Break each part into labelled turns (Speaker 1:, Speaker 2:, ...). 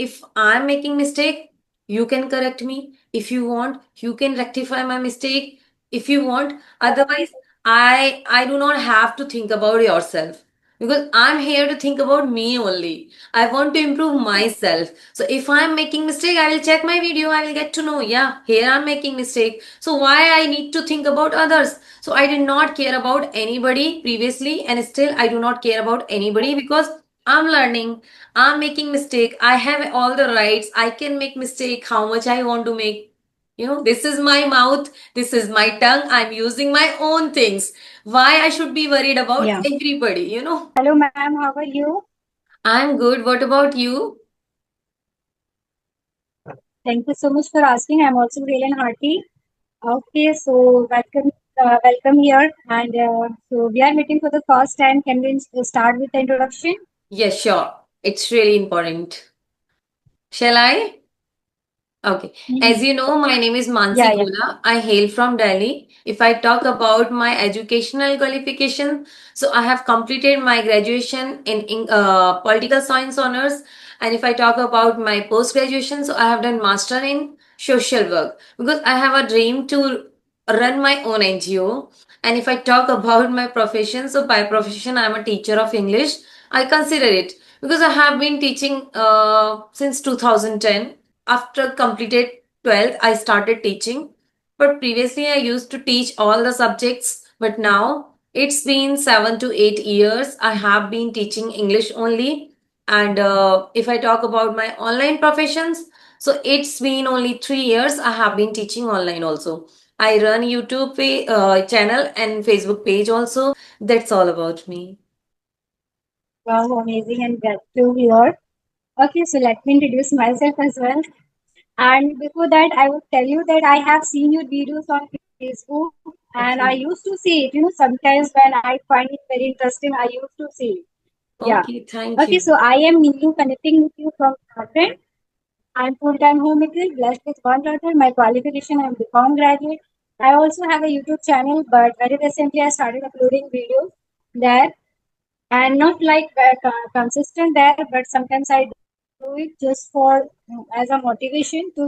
Speaker 1: if I'm making mistake, you can correct me. If you want, you can rectify my mistake. If you want, otherwise, I do not have to think about yourself because I'm here to think about me only. I want to improve myself. So if I'm making mistake, I will check my video. I will get to know. Yeah, here I'm making mistake. So why I need to think about others? So I did not care about anybody previously, and still I do not care about anybody because I'm learning. I'm making mistake. I have all the rights. I can make mistake how much I want to make. This is my mouth. This is my tongue. I'm using my own things. Why I should be worried about
Speaker 2: Yeah.
Speaker 1: everybody?
Speaker 2: Hello, ma'am. How are you?
Speaker 1: I'm good. What about you?
Speaker 2: Thank you so much for asking. I'm also real and hearty. Okay, so welcome here. And so we are meeting for the first time. Can we start with the introduction?
Speaker 1: Yes, sure. It's really important. Shall I? Okay. As
Speaker 2: Mhm.
Speaker 1: you know, my name is
Speaker 2: Yeah,
Speaker 1: Mansi
Speaker 2: yeah.
Speaker 1: Gula. I hail from Delhi. If I talk about my educational qualification, so I have completed my graduation in political science honors. And if I talk about my post graduation, so I have done master in social work because I have a dream to run my own NGO. And if I talk about my profession, so by profession, I'm a teacher of English. I consider it because I have been teaching since 2010. After completed 12th, I started teaching. But previously, I used to teach all the subjects. But now it's been 7 to 8 years. I have been teaching English only. And if I talk about my online professions, so it's been only 3 years. I have been teaching online also. I run channel and Facebook page also. That's all about me.
Speaker 2: Wow, amazing and glad to hear. Okay, so let me introduce myself as well. And before that, I would tell you that I have seen your videos on Facebook and I
Speaker 1: Okay.
Speaker 2: used to see it. Sometimes when I find it very interesting, I used to see it. Yeah.
Speaker 1: Okay, thank
Speaker 2: Okay,
Speaker 1: you.
Speaker 2: so I am Neelu connecting with you from Jharkhand. I'm full-time homemaker, blessed with one daughter. My qualification, I'm BCom graduate. I also have a YouTube channel, but very recently I started uploading videos there and not like consistent there, but sometimes I do it just for as a motivation to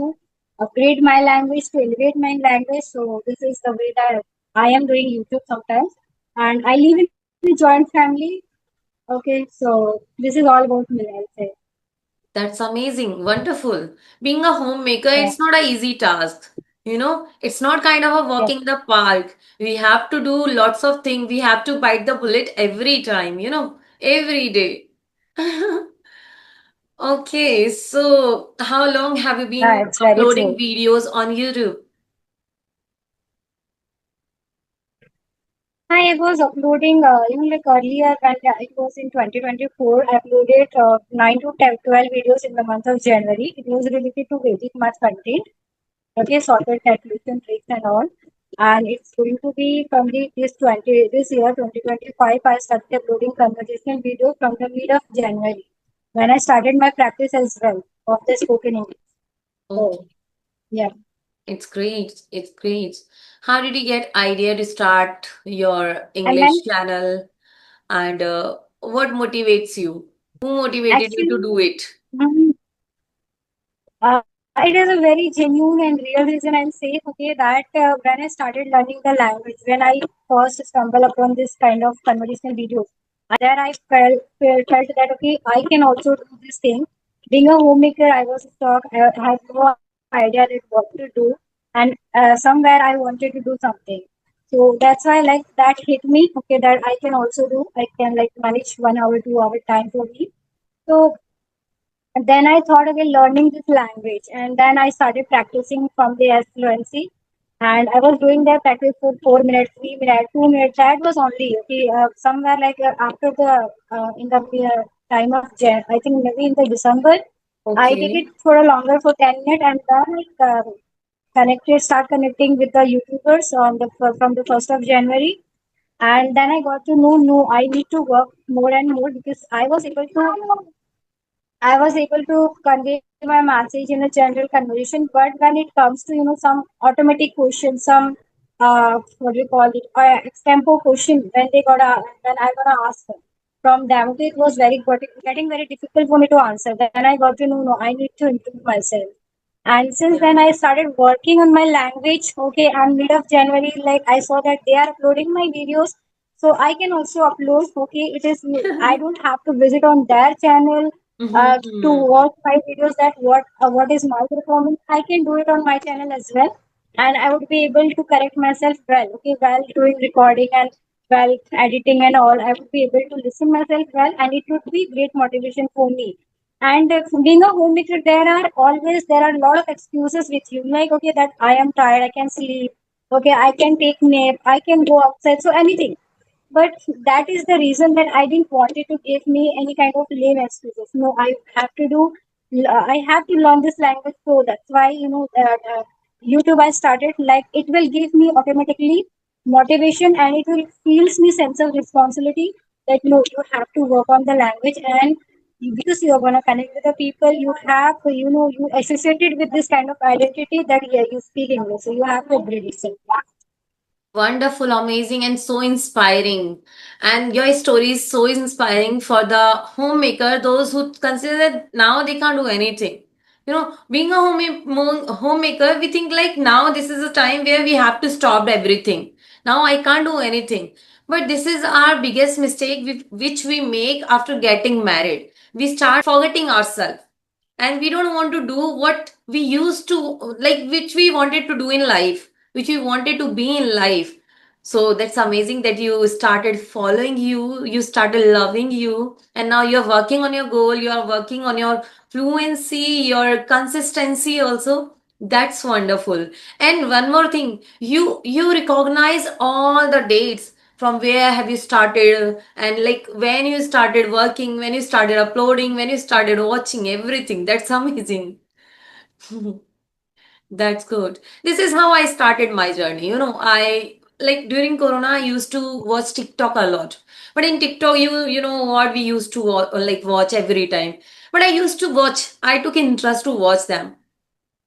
Speaker 2: upgrade my language, to elevate my language. So this is the way that I am doing YouTube sometimes. And I live in a joint family. Okay, so this is all about me, I'll say.
Speaker 1: That's amazing. Wonderful. Being a homemaker,
Speaker 2: Yeah,
Speaker 1: it's not an easy task. It's not kind of a
Speaker 2: yeah.
Speaker 1: walk in the park. We have to do lots of things. We have to bite the bullet every time, every day. Okay, so how long have you
Speaker 2: Yeah,
Speaker 1: been
Speaker 2: it's very
Speaker 1: uploading
Speaker 2: true.
Speaker 1: videos on YouTube?
Speaker 2: I was uploading, like earlier when it was in 2024, I uploaded 9 to 10, 12 videos in the month of January. It was related to Vedic math content, okay, sorted calculation tricks and all. And it's going to be from this year, 2025, I started uploading conversational video from the mid of January when I started my practice as well of the spoken English. So,
Speaker 1: Okay,
Speaker 2: yeah.
Speaker 1: it's great. It's great. How did you get idea to start your
Speaker 2: And then
Speaker 1: English channel? And what motivates you? Who motivated you to
Speaker 2: actually,
Speaker 1: do it?
Speaker 2: um, Uh, it is a very genuine and real reason I'll say, okay, that when I started learning the language, when I first stumbled upon this kind of conversational videos, there I felt that, okay, I can also do this thing. Being a homemaker, I was stuck. I had no idea that what to do. And somewhere I wanted to do something. So that's why like that hit me, okay, that I can also do. I can like manage 1 hour, 2 hour time for me. So and then I thought, okay, learning this language. And then I started practicing from the S fluency. And I was doing that practice for 4 minutes, 3 minutes, 2 minutes. That was only, okay, somewhere like after in the time of I think maybe in the December, I did it
Speaker 1: Okay.
Speaker 2: for a longer for 10 minutes and then start connecting with the YouTubers from the 1st of January. And then I got to know, no, I need to work more and more because I was able to convey my message in a general conversation, but when it comes to some automatic question, some what do you call it, extempo question, when I gonna ask them. from them. Okay, it was getting very difficult for me to answer. Then I got to know, no, I need to improve myself. And since then, I started working on my language. Okay, and mid of January, like I saw that they are uploading my videos, so I can also upload. Okay, it is I don't have to visit on their channel to
Speaker 1: Mm-hmm.
Speaker 2: watch my videos. That what is my performance? I can do it on my channel as well, and I would be able to correct myself well. Okay, while doing recording and while editing and all, I would be able to listen myself well, and it would be great motivation for me. And being a homemaker, there are a lot of excuses with you. Like, okay, that I am tired, I can sleep. Okay, I can take nap, I can go outside. So anything. But that is the reason that I didn't want it to give me any kind of lame excuses. No, I have to learn this language. So that's why, YouTube I started. Like, it will give me automatically motivation, and it will feels me sense of responsibility that no, you have to work on the language, and because you're gonna connect with the people, you associated with this kind of identity that yeah, you speak English, so you have to upgrade yourself.
Speaker 1: Wonderful, amazing, and so inspiring. And your story is so inspiring for the homemaker, those who consider that now they can't do anything. Being a homemaker, we think like now this is a time where we have to stop everything. Now I can't do anything. But this is our biggest mistake which we make after getting married. We start forgetting ourselves, and we don't want to do what we used to, like which we wanted to do in life, which we wanted to be in life. So that's amazing that you started following you started loving you, and now you're working on your goal, you're working on your fluency, your consistency also. That's wonderful. And one more thing, you recognize all the dates, from where have you started, and like when you started working, when you started uploading, when you started watching everything. That's amazing. That's good. This is how I started my journey. I like during Corona, I used to watch TikTok a lot. But in TikTok, you know what we used to watch every time. But I used to watch. I took interest to watch them,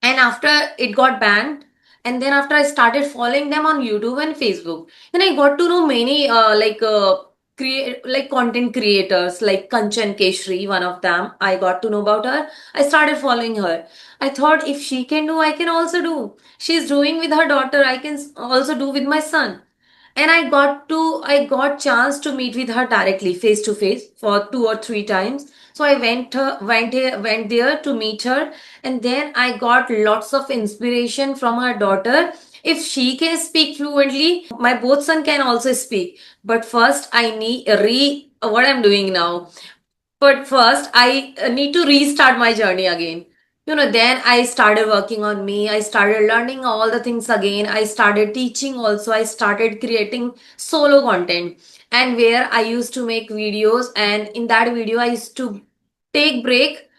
Speaker 1: and after it got banned, and then after I started following them on YouTube and Facebook, then I got to know many create like content creators like Kanchan Keshri, one of them. I got to know about her. I started following her. I thought if she can do, I can also do. She's doing with her daughter, I can also do with my son. And I got chance to meet with her directly, face to face, for 2 or 3 times. So I went there to meet her, and then I got lots of inspiration from her daughter. If she can speak fluently, my both son can also speak. But first I need re what I'm doing now. But first, I need to restart my journey again. Then I started working on me. I started learning all the things again. I started teaching also. I started creating solo content, and where I used to make videos. And in that video, I used to take break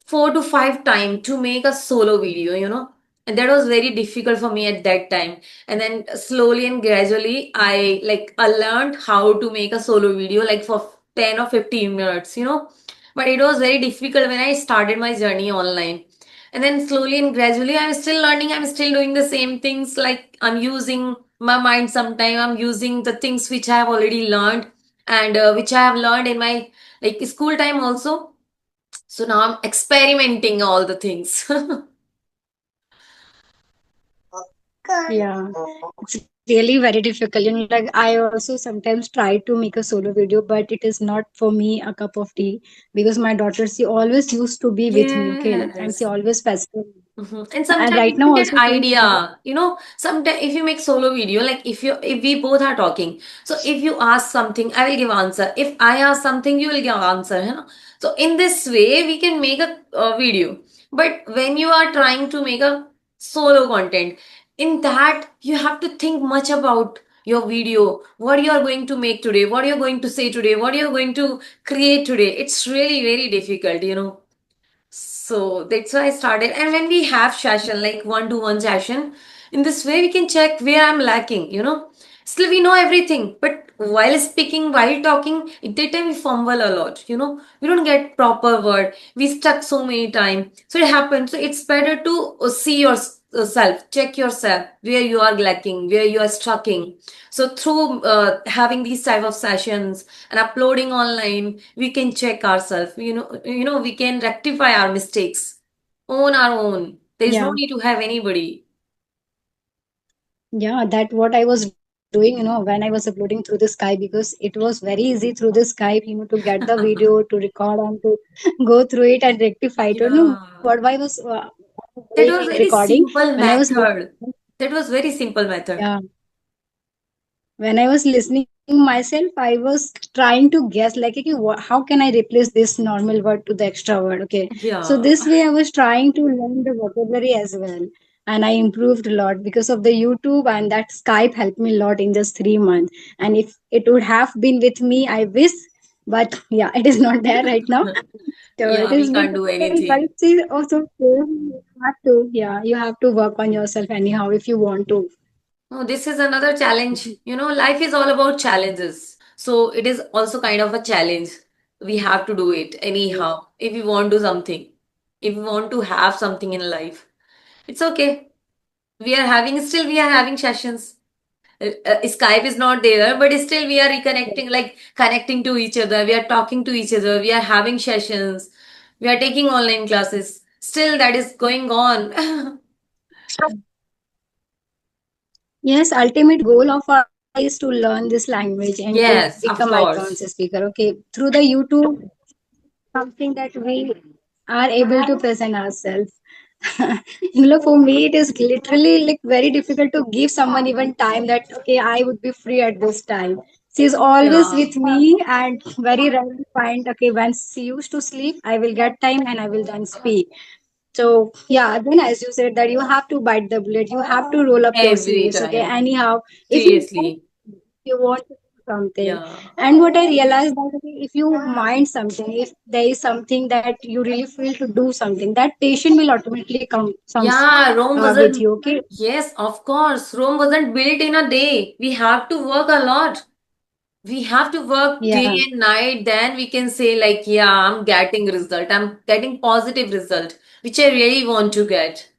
Speaker 1: 4 to 5 times to make a solo video. And that was very difficult for me at that time. And then slowly and gradually, I learned how to make a solo video like for 10 or 15 minutes. But it was very difficult when I started my journey online. And then slowly and gradually, I'm still learning. I'm still doing the same things. Like I'm using my mind sometime. I'm using the things which I have already learned, and which I have learned in my like school time also. So now I'm experimenting all the things.
Speaker 2: Yeah, it's really very difficult. Like I also sometimes try to make a solo video, but it is not for me a cup of tea because my daughter, she always used to be with me, okay, and she
Speaker 1: Yes.
Speaker 2: always pestered me.
Speaker 1: And
Speaker 2: And
Speaker 1: sometimes
Speaker 2: right
Speaker 1: you
Speaker 2: now
Speaker 1: don't get
Speaker 2: also she is there.
Speaker 1: idea. Sometimes if you make solo video, like if we both are talking, so if you ask something, I will give answer. If I ask something, you will give answer. So in this way, we can make a video. But when you are trying to make a solo content, in that you have to think much about your video, what you are going to make today, what you are going to say today, what you are going to create today. It's really very difficult. So that's why I started. And when we have session, like one-to-one session, in this way we can check where I'm lacking. Still, we know everything, but while speaking, while talking, at that time we fumble a lot. We don't get proper word. We stuck so many times. So it happens. So it's better to see yourself, check yourself where you are lacking, where you are stucking. So through having these type of sessions and uploading online, we can check ourselves. We can rectify our mistakes on our own. There is no
Speaker 2: Yeah.
Speaker 1: need to have anybody.
Speaker 2: Yeah, that what I was doing, when I was uploading through the Skype, because it was very easy through the Skype, to get the video, to record and to go through it and rectify it.
Speaker 1: Yeah.
Speaker 2: What I was
Speaker 1: That
Speaker 2: doing
Speaker 1: was
Speaker 2: in
Speaker 1: very
Speaker 2: recording
Speaker 1: simple
Speaker 2: when I was
Speaker 1: method.
Speaker 2: listening.
Speaker 1: That was very simple method.
Speaker 2: Yeah, when I was listening myself, I was trying to guess like, okay, how can I replace this normal word to the extra word? Okay, so
Speaker 1: Yeah.
Speaker 2: this way I was trying to learn the vocabulary as well, and I improved a lot because of the YouTube, and that Skype helped me a lot in just 3 months. And if it would have been with me, I wish, but yeah, it is not there right now. So it
Speaker 1: Yeah, we
Speaker 2: is
Speaker 1: can't
Speaker 2: with
Speaker 1: do
Speaker 2: me, but
Speaker 1: anything.
Speaker 2: it's also same. You have to, yeah, you have to work on yourself anyhow if you want to.
Speaker 1: No, this is another challenge. Life is all about challenges. So it is also kind of a challenge. We have to do it anyhow if we want to do something. If we want to have something in life. It's okay. We are having sessions. Skype is not there, but still we are reconnecting, like connecting to each other. We are talking to each other. We are having sessions. We are taking online classes. Still, that is going on.
Speaker 2: Yes, ultimate goal of our is to learn this language and to
Speaker 1: Yes, of
Speaker 2: become
Speaker 1: course.
Speaker 2: advanced speaker. Okay, through the YouTube, something that we are able to present ourselves. For me, it is literally like very difficult to give someone even time that okay, I would be free at this time. She is always
Speaker 1: Yeah.
Speaker 2: with me, and very rarely find okay when she used to sleep, I will get time and I will then speak. So yeah, then as you said that you have to bite the bullet, you have to roll up your
Speaker 1: Every
Speaker 2: sleeves. Okay,
Speaker 1: time.
Speaker 2: anyhow, if
Speaker 1: Seriously.
Speaker 2: you want to do something,
Speaker 1: Yeah.
Speaker 2: and what I realized that okay, if you mind something, if there is something that you really feel to do something, that patient will automatically comes
Speaker 1: Yeah, Rome
Speaker 2: with
Speaker 1: wasn't,
Speaker 2: you. Okay,
Speaker 1: yes, of course. Rome wasn't built in a day. We have to work a lot. We have to work day
Speaker 2: yeah,
Speaker 1: and night. Then we can say, like, yeah, I'm getting result. I'm getting positive result, which I really want to get.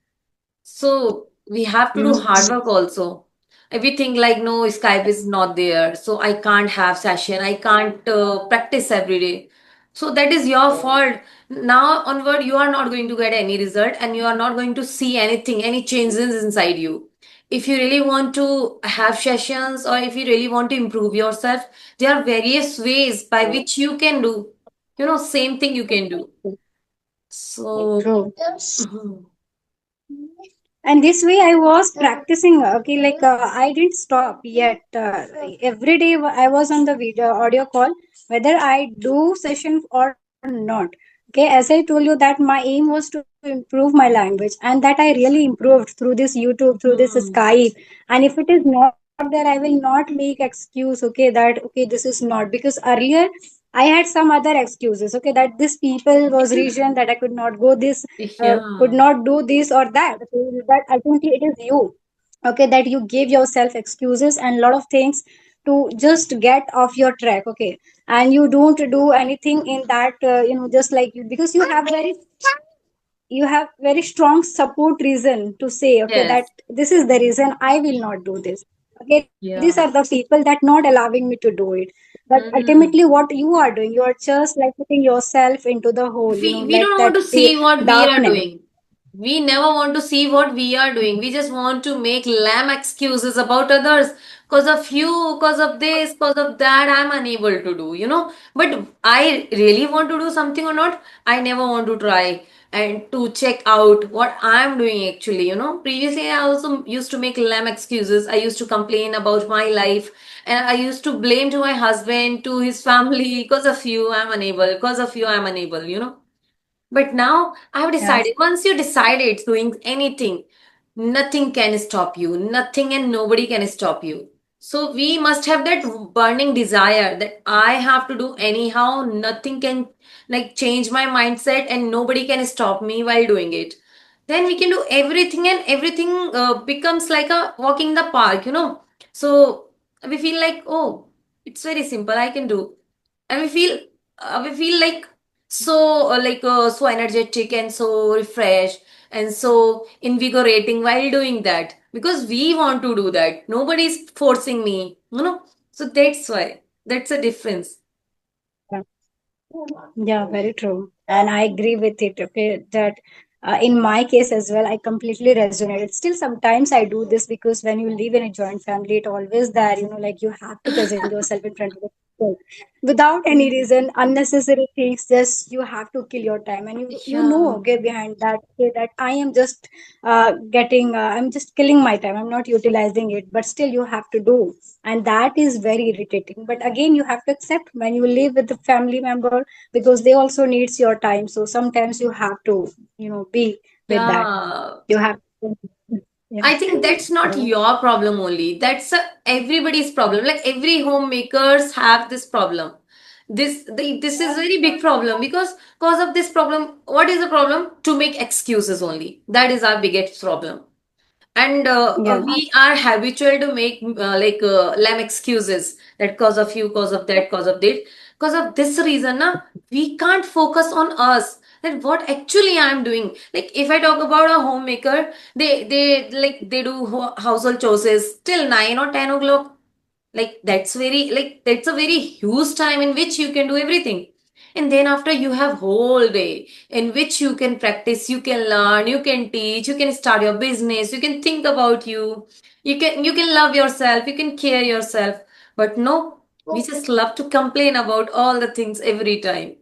Speaker 1: So we have to do hard
Speaker 2: mm,
Speaker 1: work also. If we think like no, Skype is not there, so I can't have session, I can't practice every day. So that is your fault. Now onward, you are not going to get any result, and you are not going to see anything, any changes inside you. If you really want to have sessions, or if you really want to improve yourself, there are various ways by which you can do. Same thing you can do. So.
Speaker 2: true.
Speaker 1: Mhm.
Speaker 2: And this way I was practicing. Okay, like I didn't stop yet. Every day I was on the video audio call, whether I do session or not. Okay, as I told you that my aim was to improve my language, and that I really improved through this YouTube, through this
Speaker 1: Hmm.
Speaker 2: Skype. And if it is not there, I will not make excuse. Okay, that okay, this is not, because earlier I had some other excuses. Okay, that this people was region that I could not go this, could
Speaker 1: Yeah.
Speaker 2: not do this or that. Okay, that ultimately it is you. Okay, that you give yourself excuses and lot of things to just get off your track. Okay, and you don't do anything in that, just like you, because you have very strong support reason to say okay that
Speaker 1: Yes.
Speaker 2: this is the reason I will not do this. Okay, these are
Speaker 1: Yeah.
Speaker 2: the people that not allowing me to do it. But ultimately
Speaker 1: Hmm.
Speaker 2: what you are doing, you are just like putting yourself into the hole,
Speaker 1: We
Speaker 2: like
Speaker 1: don't want
Speaker 2: that
Speaker 1: to
Speaker 2: the
Speaker 1: see what we are
Speaker 2: darkness.
Speaker 1: doing. We never want to see what we are doing. We just want to make lame excuses about others. Because of you, because of this, because of that, I'm unable to do. But I really want to do something or not, I never want to try and to check out what I'm doing actually. Previously, I also used to make lame excuses. I used to complain about my life, and I used to blame to my husband, to his family, because of you, I'm unable, because of you, I'm unable. But now I've decided,
Speaker 2: Yes.
Speaker 1: once you decided doing anything, nothing can stop you. Nothing and nobody can stop you. So we must have that burning desire that I have to do anyhow. Nothing can like change my mindset, and nobody can stop me while doing it. Then we can do everything, and everything becomes like a walk in the park. So we feel like, oh, it's very simple, I can do. And we feel like so energetic and so refreshed and so invigorating while doing that, because we want to do that, nobody's forcing me. So that's why, that's a difference.
Speaker 2: Yeah, very true. And I agree with it. Okay, that in my case as well, I completely resonate. Still, sometimes I do this because when you live in a joint family, it always there, like you have to present yourself in front of the people without any reason, unnecessary things. Just you have to kill your time, and you know,
Speaker 1: Yeah.
Speaker 2: okay, behind that, okay, that I am just I'm just killing my time. I'm not utilizing it, but still you have to do, and that is very irritating. But again, you have to accept when you live with the family member because they also needs your time, so sometimes you have to be with that.
Speaker 1: Yeah,
Speaker 2: You have to, yeah.
Speaker 1: I think that's not your problem only. That's everybody's problem. Like every homemakers have this problem. This is very big problem, because cause of this problem, what is the problem? To make excuses only. That is our biggest problem. And
Speaker 2: Yeah.
Speaker 1: we are habitual to make lame excuses, that cause of you, cause of that, cause of this. Cause of this reason, na, we can't focus on us, that what actually I am doing. Like if I talk about a homemaker, they do household chores till 9 or 10 o'clock. Like that's a very huge time in which you can do everything. And then after, you have whole day in which you can practice, you can learn, you can teach, you can start your business, you can think about you can love yourself, you can care yourself. But no, we just love to complain about all the things every time.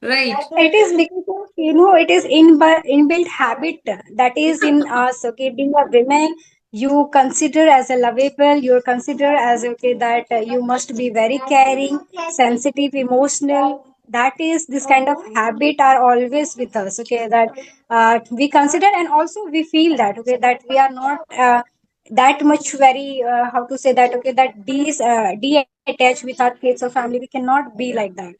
Speaker 1: Right.
Speaker 2: It is because of, it is inbuilt habit that is in us. Okay, being a woman, you consider as a lovable, you're considered as okay that you must be very caring, sensitive, emotional. That is this kind of habit are always with us. Okay, that we consider, and also we feel that okay that we are not that much very how to say that okay that de-attached with our kids or family. We cannot be like that.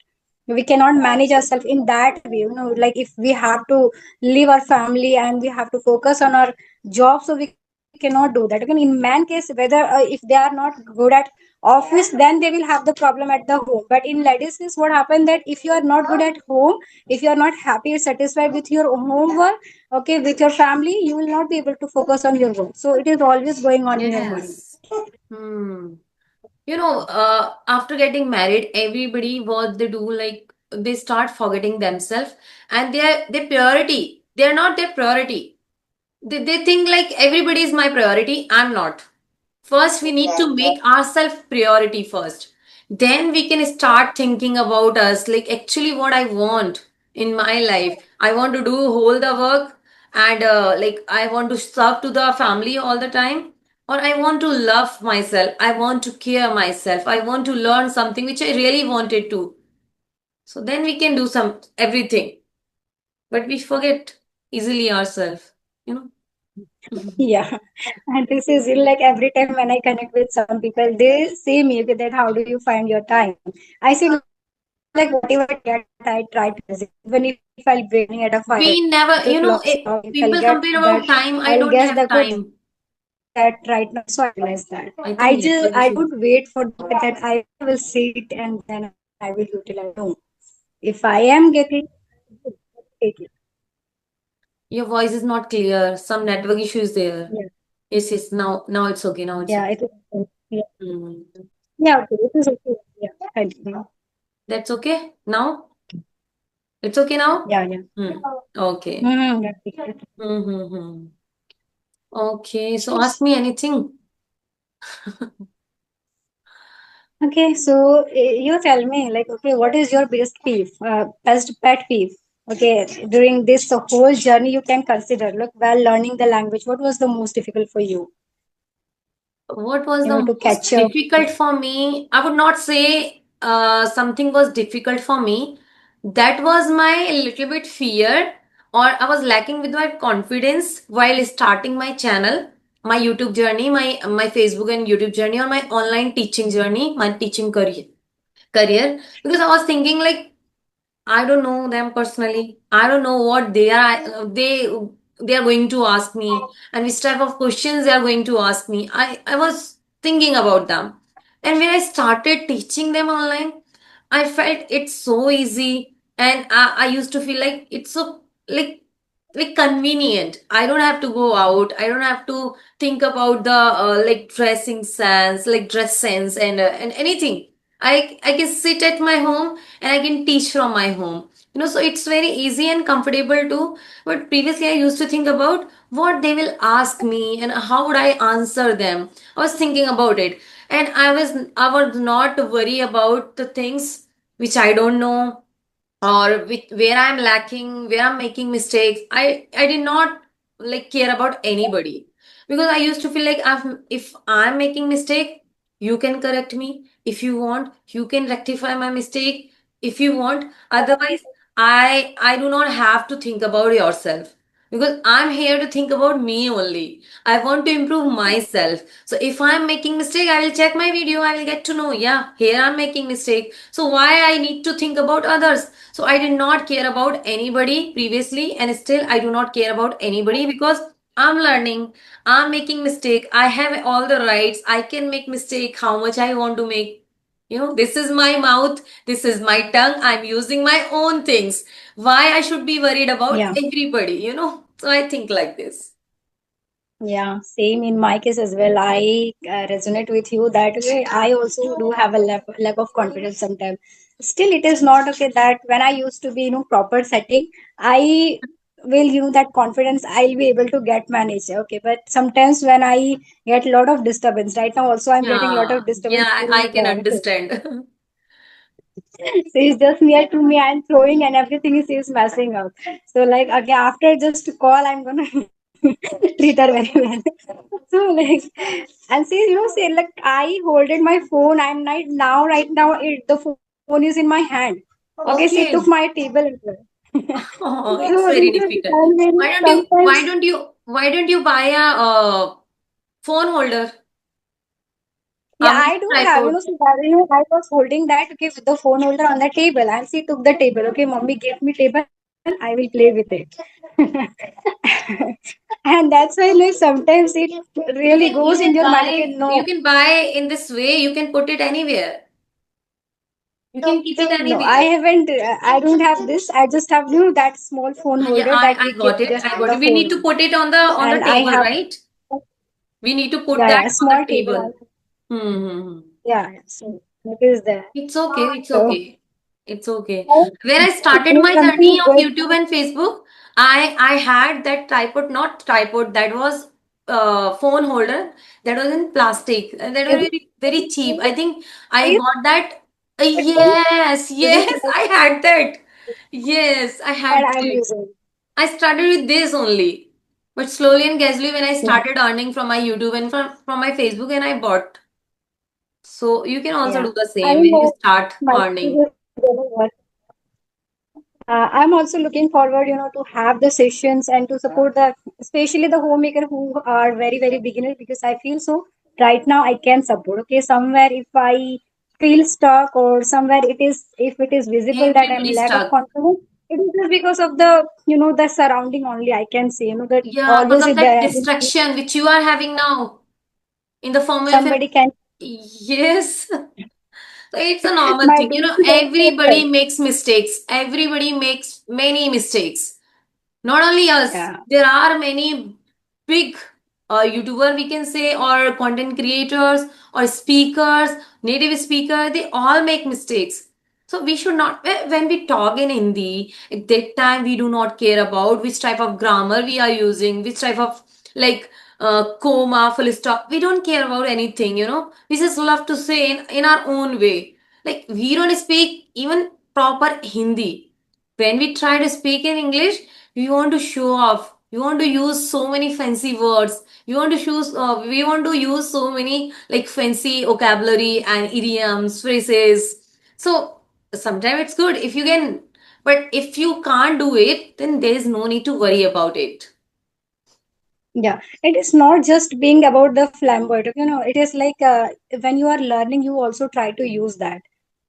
Speaker 2: We cannot manage ourselves in that way, like if we have to leave our family and we have to focus on our job, so we cannot do that. Again, in man case, whether if they are not good at office, then they will have the problem at the home. But in ladies case, what happened that if you are not good at home, if you are not happy or satisfied with your homework, okay, with your family, you will not be able to focus on your work, so it is always going on in your mind.
Speaker 1: Yes. Hmm. After getting married, everybody, what they do, like they start forgetting themselves and their priority. They're not their priority. They think like everybody is my priority. I'm not. First, we need to make ourselves priority first. Then we can start thinking about us, like actually what I want in my life. I want to do whole the work, and like I want to serve to the family all the time, or I want to love myself. I want to care myself. I want to learn something which I really wanted to. So then we can do some everything, but we forget easily ourselves. You know.
Speaker 2: Yeah, and this is like every time when I connect with some people, they say me okay, that how do you find your time? I say like whatever I get, I try to present. Even if I'll be waiting at a 5
Speaker 1: We never,
Speaker 2: o'clock slot, if I'll get
Speaker 1: people complain
Speaker 2: that,
Speaker 1: about time.
Speaker 2: I'll
Speaker 1: I
Speaker 2: guess
Speaker 1: don't
Speaker 2: that
Speaker 1: have
Speaker 2: okay, that
Speaker 1: time.
Speaker 2: right now. So I utilize that. I just
Speaker 1: I
Speaker 2: I
Speaker 1: think
Speaker 2: don't
Speaker 1: network
Speaker 2: wait
Speaker 1: issue.
Speaker 2: for that I will sit and then I will utilize. No, if I am getting, take it.
Speaker 1: Your voice is not clear. Some network issue is there.
Speaker 2: Yeah,
Speaker 1: Yes, yes. Now it's okay. Now it's
Speaker 2: yeah,
Speaker 1: okay.
Speaker 2: it is. Yeah,
Speaker 1: Hmm.
Speaker 2: yeah, okay, it is okay. Yeah, continue.
Speaker 1: That's okay now. It's okay now.
Speaker 2: Yeah, yeah.
Speaker 1: Hmm. Okay.
Speaker 2: Mm, that's it.
Speaker 1: Hmm. Okay. So ask me anything.
Speaker 2: Okay, so you tell me, like, okay, what is your best pet peeve? Okay, during this whole journey, you can consider, look, while learning the language, what was the most difficult for you,
Speaker 1: What was the
Speaker 2: to
Speaker 1: most
Speaker 2: catch up?
Speaker 1: difficult for me? I would not say something was difficult for me. That was my little bit fear, or I was lacking with my confidence while starting my channel, my YouTube journey, my Facebook and YouTube journey, or my online teaching journey, my teaching career. Because I was thinking like, I don't know them personally. I don't know what they are going to ask me, and which type of questions they are going to ask me. I was. thinking about them. And when I started teaching them online, I felt it's so easy, and I used to feel like it's so like convenient. I don't have to go out. I don't have to think about the like dressing sense, like dress sense, and anything. I can sit at my home and I can teach from my home. So it's very easy and comfortable too. But previously, I used to think about what they will ask me and how would I answer them. I was thinking about it, and I was not worry about the things which I don't know, or where I'm lacking, where I'm making mistakes. I did not like care about anybody, because I used to feel like if I'm making mistake, you can correct me. If you want, you can rectify my mistake. If you want, otherwise, I do not have to think about yourself, because I'm here to think about me only. I want to improve myself. So if I'm making mistake, I will check my video. I will get to know. Yeah, here I'm making mistake. So why I need to think about others? So I did not care about anybody previously, and still I do not care about anybody, because I'm learning, I'm making mistake. I have all the rights. I can make mistake how much I want to make. This is my mouth, this is my tongue. I'm using my own things. Why I should be worried about
Speaker 2: Yeah.
Speaker 1: everybody? So I think like this.
Speaker 2: Yeah, same in my case as well. I resonate with you that way. I also do have a lack of confidence sometimes. Still, it is not okay that when I used to be, proper setting, I will, that confidence, I'll be able to get manage. Okay, but sometimes when I get a lot of disturbance, right now also I'm getting a lot
Speaker 1: Yeah,
Speaker 2: of disturbance
Speaker 1: yeah, I
Speaker 2: through
Speaker 1: can understand.
Speaker 2: so it's just near to me and throwing and everything is messing up. So like again after just a call I'm gonna treat her very well. So like and see say like I holded my phone. I'm right now the phone is in my hand. Okay, she took my
Speaker 1: Okay.
Speaker 2: table as well.
Speaker 1: Oh,
Speaker 2: So
Speaker 1: it's
Speaker 2: this
Speaker 1: very
Speaker 2: is the
Speaker 1: difficult.
Speaker 2: time when
Speaker 1: Why don't you
Speaker 2: sometimes
Speaker 1: why don't you why don't you buy a phone holder?
Speaker 2: yeah,
Speaker 1: Mini
Speaker 2: I do have,
Speaker 1: tripod.
Speaker 2: so that, I was holding that, okay, with the phone holder on the table, and she took the table. Okay, mommy gave me table, I will play with it. And that's why, like, sometimes it really
Speaker 1: You
Speaker 2: goes
Speaker 1: can
Speaker 2: in
Speaker 1: you
Speaker 2: your
Speaker 1: can
Speaker 2: mind, okay,
Speaker 1: buy
Speaker 2: no,
Speaker 1: you can buy in this way. You can put it anywhere. You can keep it
Speaker 2: no, I
Speaker 1: anywhere.
Speaker 2: haven't, I don't have this. I just have, that small phone
Speaker 1: Yeah,
Speaker 2: holder
Speaker 1: I
Speaker 2: that
Speaker 1: I
Speaker 2: we keep
Speaker 1: got it.
Speaker 2: just
Speaker 1: I got
Speaker 2: the
Speaker 1: it. We
Speaker 2: phone
Speaker 1: need to
Speaker 2: on.
Speaker 1: put it on the
Speaker 2: And I
Speaker 1: table,
Speaker 2: have,
Speaker 1: right? We need to put
Speaker 2: yeah,
Speaker 1: that
Speaker 2: yeah,
Speaker 1: on the
Speaker 2: small table.
Speaker 1: table. Hmm.
Speaker 2: Yeah, yeah, so it is there.
Speaker 1: It's okay. It's
Speaker 2: So,
Speaker 1: okay. It's okay.
Speaker 2: it
Speaker 1: When I started
Speaker 2: is
Speaker 1: my
Speaker 2: something
Speaker 1: journey of
Speaker 2: good.
Speaker 1: YouTube and Facebook, I had that tripod, not tripod, that was phone holder that was in plastic. And that was
Speaker 2: Is
Speaker 1: very, very cheap. I think I
Speaker 2: it?
Speaker 1: got that.
Speaker 2: Is
Speaker 1: Yes,
Speaker 2: it
Speaker 1: yes, I had that. Yes, I
Speaker 2: that
Speaker 1: had
Speaker 2: I'm
Speaker 1: that.
Speaker 2: using?
Speaker 1: I started with this only. But slowly and gradually, when I started earning from my YouTube and from my Facebook, and I bought. So you can also
Speaker 2: Yeah,
Speaker 1: do the
Speaker 2: I
Speaker 1: same when you
Speaker 2: know
Speaker 1: start
Speaker 2: my
Speaker 1: earning.
Speaker 2: is getting worse. I'm also looking forward, to have the sessions and to support especially the homemaker who are very, very beginner because I feel so right now I can support. Okay, somewhere if I feel stuck or somewhere if it is visible that I'm
Speaker 1: Everybody
Speaker 2: lack of
Speaker 1: stuck.
Speaker 2: confidence, it is just because of the surrounding only I can say, that
Speaker 1: Yeah, because
Speaker 2: always
Speaker 1: of
Speaker 2: is
Speaker 1: that
Speaker 2: there.
Speaker 1: distraction which you are having now in the form of
Speaker 2: Somebody can
Speaker 1: yes. So it's a normal
Speaker 2: my
Speaker 1: thing.
Speaker 2: day is
Speaker 1: Everybody
Speaker 2: also
Speaker 1: makes mistakes. Everybody makes many mistakes. Not only us,
Speaker 2: yeah.
Speaker 1: there are many big YouTuber, we can say, or content creators or speakers, native speaker. They all make mistakes. So we should not, when we talk in Hindi, at that time we do not care about which type of grammar we are using, which type of like comma, full stop. We don't care about anything. We just love to say in our own way. Like we don't speak even proper Hindi. When we try to speak in English, we want to show off. We want to use so many fancy words. We want to use so many like fancy vocabulary and idioms, phrases. So sometimes it's good if you can, but if you can't do it, then there is no need to worry about it.
Speaker 2: Yeah, it is not just being about the flamboyant. It is like when you are learning, you also try to use that.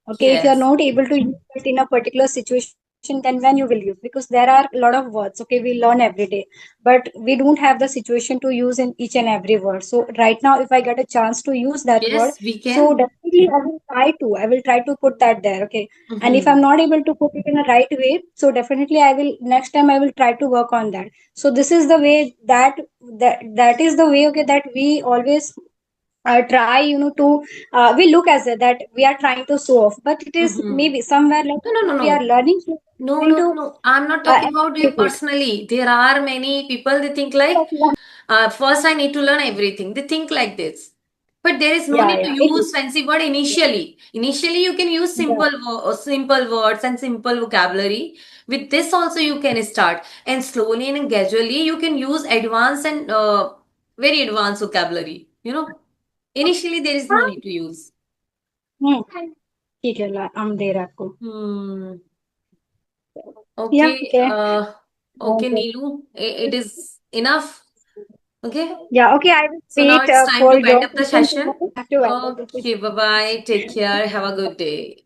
Speaker 2: Okay, if you are
Speaker 1: Yes.
Speaker 2: not able to use it in a particular situation, then when you will use, because there are a lot of words, okay, we learn every day, but we don't have the situation to use in each and every word. So right now, if I get a chance to use that word,
Speaker 1: Yes, we
Speaker 2: so
Speaker 1: can.
Speaker 2: definitely I will try to put that there, okay. And if
Speaker 1: Mm-hmm.
Speaker 2: I'm not able to put it in a right way, so definitely I will, next time I will try to work on that. So this is the way that is the way, okay, that we always try, to we look as it, that we are trying to show off, but it is
Speaker 1: Mm-hmm.
Speaker 2: maybe somewhere like
Speaker 1: No, no, no,
Speaker 2: we are
Speaker 1: no.
Speaker 2: learning, so
Speaker 1: No,
Speaker 2: going
Speaker 1: no,
Speaker 2: to
Speaker 1: no. I'm not talking about you
Speaker 2: appreciate it.
Speaker 1: personally. There are many people, they think like, first I need to learn everything. They think like this. But there is no
Speaker 2: Yeah,
Speaker 1: need to
Speaker 2: yeah, it is.
Speaker 1: use fancy word initially. Initially, you can use
Speaker 2: Yeah.
Speaker 1: simple words and simple vocabulary. With this also you can start. And slowly and gradually you can use advanced and very advanced vocabulary. Initially there is no need to use.
Speaker 2: ठीक है हम दे रहे आपको.
Speaker 1: Hmm.
Speaker 2: Yeah,
Speaker 1: Okay.
Speaker 2: okay.
Speaker 1: Okay,
Speaker 2: Okay.
Speaker 1: Neelu. It is enough. Okay.
Speaker 2: Yeah, okay, I will
Speaker 1: So now
Speaker 2: wait
Speaker 1: it's time
Speaker 2: for
Speaker 1: to wind
Speaker 2: your
Speaker 1: up the
Speaker 2: question.
Speaker 1: session.
Speaker 2: I have to end up this
Speaker 1: Okay, bye bye. Take care. Have a good day.